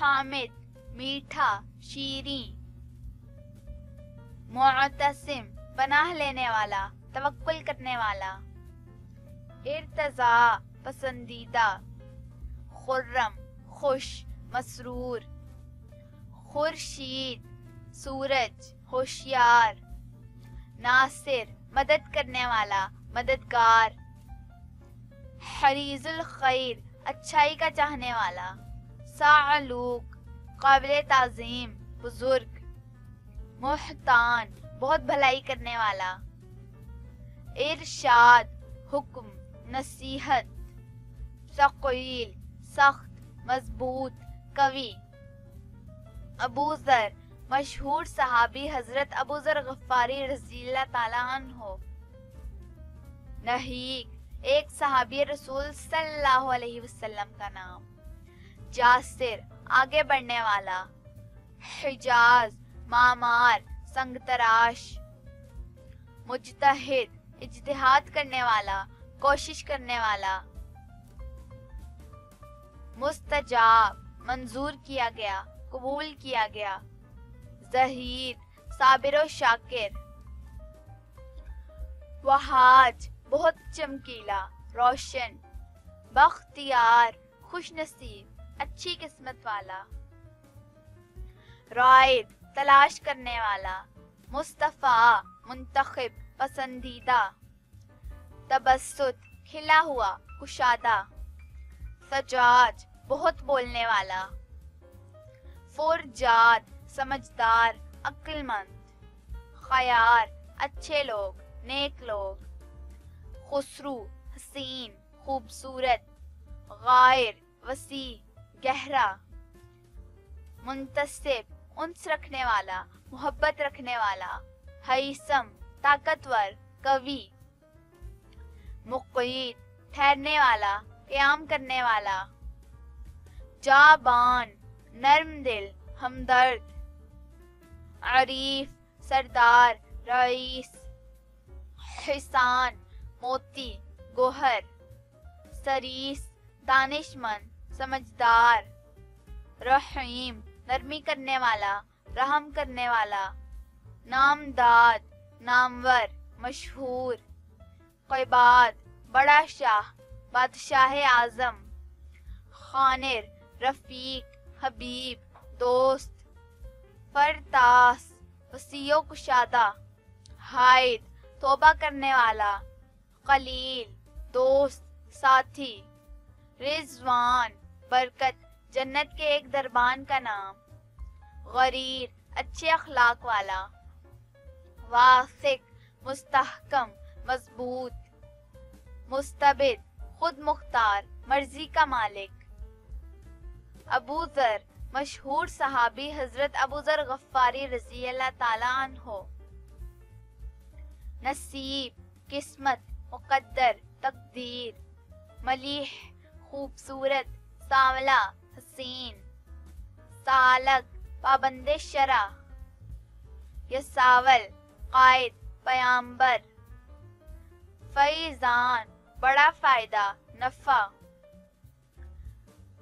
حامد میٹھا شیریں، معتصم پناہ لینے والا توکل کرنے والا، ارتضا پسندیدہ، خرم خوش مسرور، خورشید سورج ہوشیار، ناصر مدد کرنے والا مددگار، حریص الخیر اچھائی کا چاہنے والا، ثعلوک قابل تعظیم بزرگ، محتان بہت بھلائی کرنے والا، ارشاد حکم نصیحت، ثقیل سخت مضبوط قوی، ابو ذر مشہور صحابی حضرت ابو ذر غفاری رضی اللہ تعالیٰ عنہ، نہیک ایک صحابی رسول صلی اللہ علیہ وسلم کا نام، جاسر آگے بڑھنے والا، حجاز معمار سنگ تراش، مجتہد اجتہاد کرنے والا کوشش کرنے والا، مستجاب منظور کیا گیا قبول کیا گیا، زہید صابر و شاکر، وہاج بہت چمکیلا روشن، بختیار خوش نصیب اچھی قسمت والا، رائد تلاش کرنے والا، مصطفیٰ منتخب پسندیدہ، تبسط کھلا ہوا کشادہ، سجاج بہت بولنے والا، فرجاد سمجھدار عقل مند، خیار اچھے لوگ نیک لوگ، خسرو حسین خوبصورت، غائر وسیع گہرا، منتصب انس رکھنے والا محبت رکھنے والا، ہیثم طاقتور قوی، مقیت ٹھہرنے والا قیام کرنے والا، جابان نرم دل ہمدرد، عریف سردار رئیس، حسان موتی گوہر، سریس دانشمند سمجھدار، رحیم نرمی کرنے والا رحم کرنے والا، نامداد نامور مشہور، قیباد بڑا شاہ بادشاہ اعظم، خانر رفیق حبیب دوست، فرتاس وسیع و کشادہ، حائد توبہ کرنے والا، قلیل دوست ساتھی، رضوان برکت جنت کے ایک دربان کا نام، غریر اچھے اخلاق والا، واثق مستحکم مضبوط، مستبد خود مختار مرضی کا مالک، ابو ذر مشہور صحابی حضرت ابو ذر غفاری رضی اللہ تعالیٰ عنہ، نصیب قسمت مقدر تقدیر، ملیح خوبصورت سانولا حسین، سالک پابند شرع، یساول قائد پیامبر، فیضان بڑا فائدہ نفع،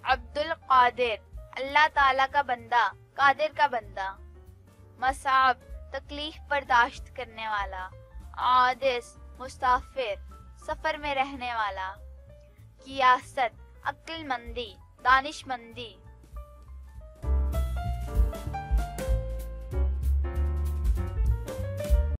عبد القادر اللہ تعالیٰ کا بندہ قادر کا بندہ، مصعب تکلیف برداشت کرنے والا، عادس مسافر سفر میں رہنے والا، کیاست عقل مندی دانش مندی،